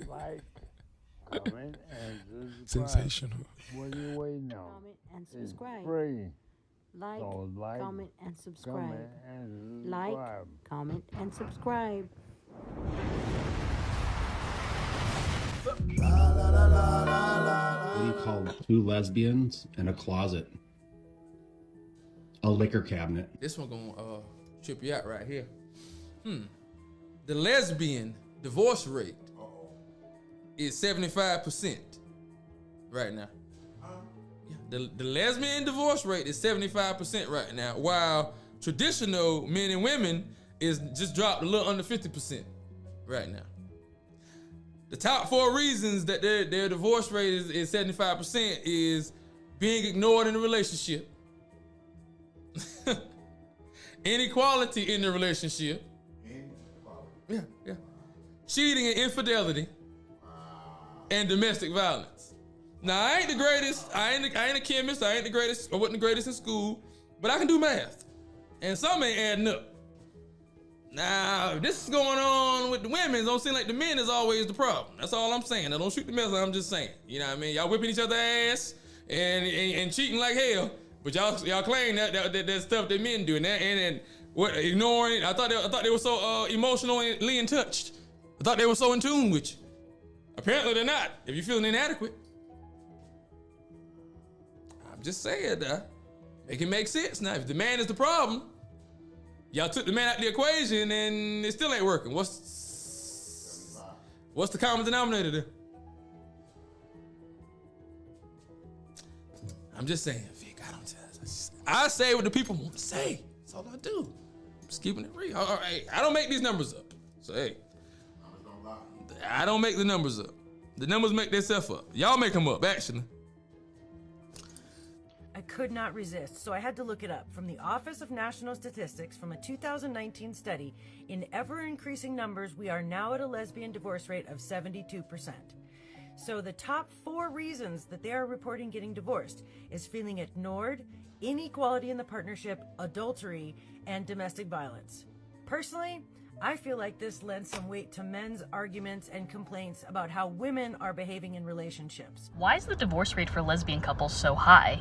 Like, comment, and subscribe. Sensational. What are you waiting on? Comment and It's subscribe. free. Like, So like, comment, and subscribe. comment, and Like, subscribe. comment, and subscribe. What do you call two lesbians in a closet? A liquor cabinet. This one gonna trip you out right here. The lesbian divorce rate is 75% right now. Yeah, the lesbian divorce rate is 75% right now, while traditional men and women is just dropped a little under 50% right now. The top 4 reasons that their divorce rate is 75% is being ignored in a relationship, inequality in the relationship, yeah, cheating and infidelity, and domestic violence. Now, I ain't the greatest. I ain't a chemist. I ain't the greatest. I wasn't the greatest in school, but I can do math, and some ain't adding up. Now, if this is going on with the women, it don't seem like the men is always the problem. That's all I'm saying. Now, don't shoot the messenger. I'm just saying. You know what I mean? Y'all whipping each other's ass and cheating like hell, but y'all claim that stuff that men do, and what, ignoring. I thought they were so emotionally in touch. I thought they were so in tune with you. Apparently they're not. If you're feeling inadequate, I'm just saying that. Make it make sense. Now, if the man is the problem, y'all took the man out the equation and it still ain't working. What's the common denominator there? I'm just saying, Vic, I say what the people want to say. That's all I do. I'm just keeping it real. All right, I don't make these numbers up. So, hey, I don't make the numbers up. The numbers make themselves up. Y'all make them up, actually. I could not resist, so I had to look it up. From the Office of National Statistics, from a 2019 study, in ever-increasing numbers, we are now at a lesbian divorce rate of 72%. So the top 4 reasons that they are reporting getting divorced is feeling ignored, inequality in the partnership, adultery, and domestic violence. Personally, I feel like this lends some weight to men's arguments and complaints about how women are behaving in relationships. Why is the divorce rate for lesbian couples so high?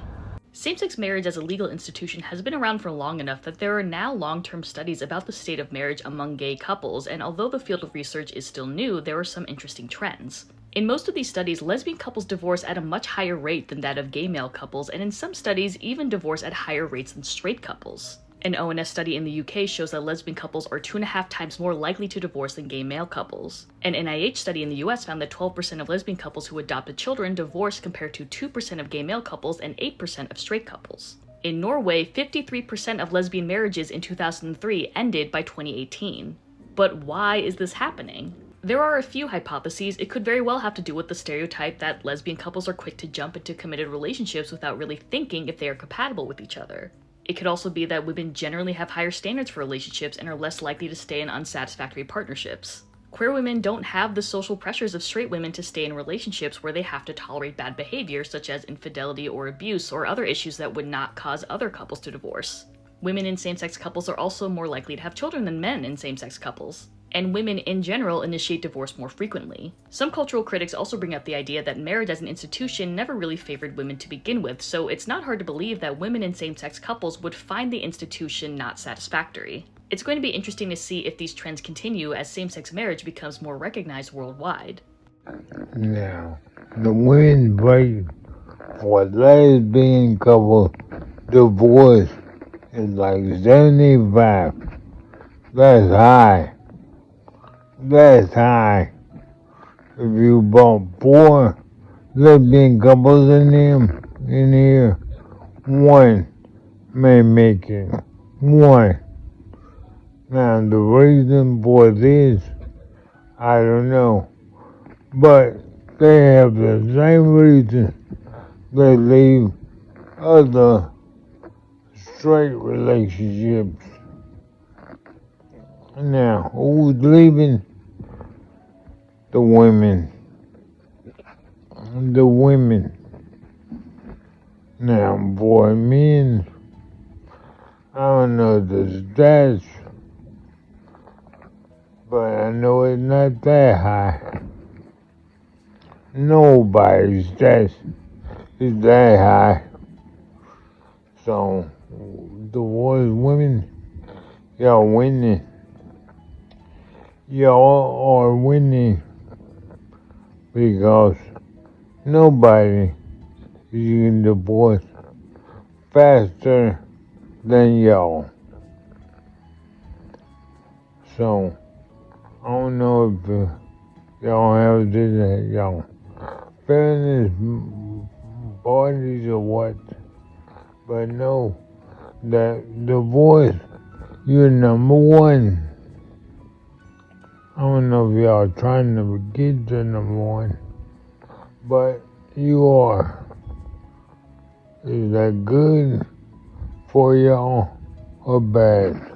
Same-sex marriage as a legal institution has been around for long enough that there are now long-term studies about the state of marriage among gay couples, and although the field of research is still new, there are some interesting trends. In most of these studies, lesbian couples divorce at a much higher rate than that of gay male couples, and in some studies, even divorce at higher rates than straight couples. An ONS study in the UK shows that lesbian couples are 2.5 times more likely to divorce than gay male couples. An NIH study in the US found that 12% of lesbian couples who adopted children divorced compared to 2% of gay male couples and 8% of straight couples. In Norway, 53% of lesbian marriages in 2003 ended by 2018. But why is this happening? There are a few hypotheses. It could very well have to do with the stereotype that lesbian couples are quick to jump into committed relationships without really thinking if they are compatible with each other. It could also be that women generally have higher standards for relationships and are less likely to stay in unsatisfactory partnerships. Queer women don't have the social pressures of straight women to stay in relationships where they have to tolerate bad behavior such as infidelity or abuse or other issues that would not cause other couples to divorce. Women in same-sex couples are also more likely to have children than men in same-sex couples. And women in general initiate divorce more frequently. Some cultural critics also bring up the idea that marriage as an institution never really favored women to begin with, so it's not hard to believe that women in same-sex couples would find the institution not satisfactory. It's going to be interesting to see if these trends continue as same-sex marriage becomes more recognized worldwide. Now, the women's rate for lesbian couple divorce is like 75. That's high. That's high. If you bought 4 lesbian couples in here, 1 may make it. 1. Now the reason for this, I don't know. But they have the same reason they leave other straight relationships. Now, who's leaving? The women. The women. Now, boy, men, I don't know the stats, but I know it's not that high. nobody's is that high. So divorced women, y'all winning. Y'all are winning because nobody is getting divorced faster than y'all. So I don't know if y'all have this at y'all fairness parties or what, but no, that divorce, you're number one. I don't know if y'all trying to get to number one, but you are. Is that good for y'all or bad?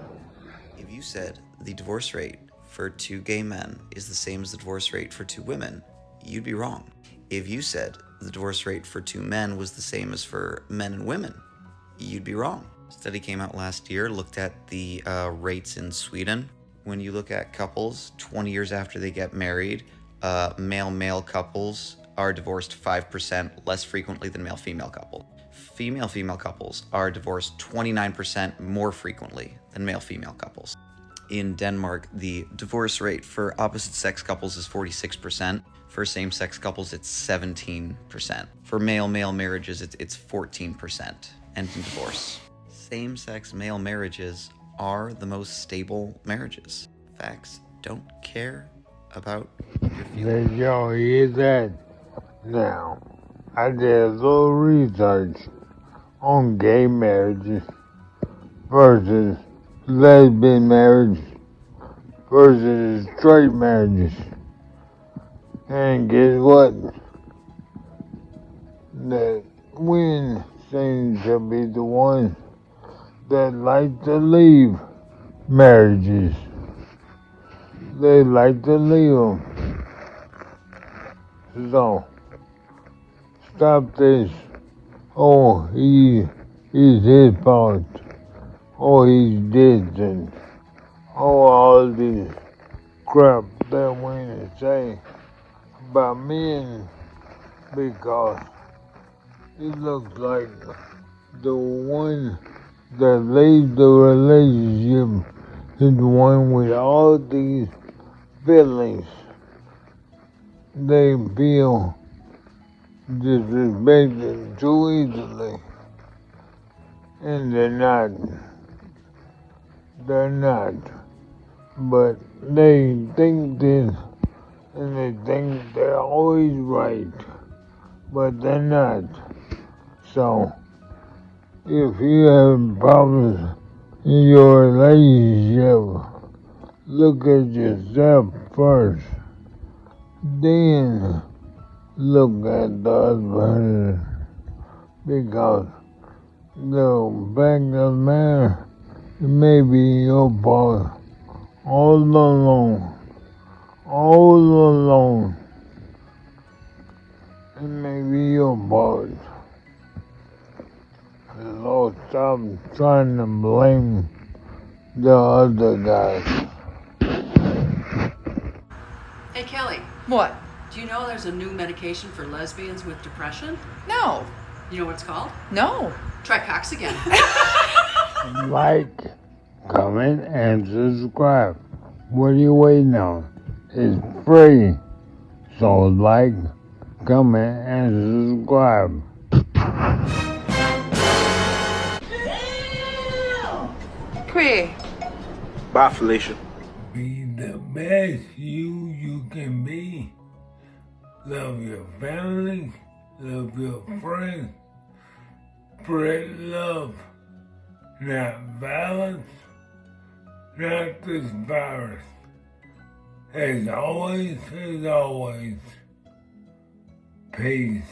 If you said the divorce rate for 2 gay men is the same as the divorce rate for 2 women, you'd be wrong. If you said the divorce rate for 2 men was the same as for men and women, you'd be wrong. A study came out last year, looked at the rates in Sweden. When you look at couples 20 years after they get married, male-male couples are divorced 5% less frequently than male-female couples. Female-female couples are divorced 29% more frequently than male-female couples. In Denmark, the divorce rate for opposite-sex couples is 46%. For same-sex couples, it's 17%. For male-male marriages, it's 14% end in divorce. Same-sex male marriages are the most stable marriages. Facts don't care about your feelings. Did y'all hear that? Now, I did a little research on gay marriages versus lesbian marriage versus straight marriages. And guess what? The women seem to be the ones that like to leave marriages. They like to leave them. So, stop this. Oh, he's his fault. Oh, he's distant. Oh, all this crap that women say about men because it looks like the one that leaves the relationship is the one with all these feelings. They feel disrespected too easily. And they're not. They're not. But they think this and they think they're always right. But they're not. So, if you have problems in your relationship, look at yourself first. Then look at the other person. Because the fact of the matter, it may be your fault all along. All alone. It may be your fault. Lord, stop trying to blame the other guys. Hey, Kelly, What? do you know there's a new medication for lesbians with depression? No. You know what it's called? No. Try Cox again. Like, comment, and subscribe. What are you waiting on? It's free. So like, comment, and subscribe. Qui. Bye, Felicia. Be the best you can be. Love your family. Love your friends. Spread love. Not violence. Not this virus. As always, peace.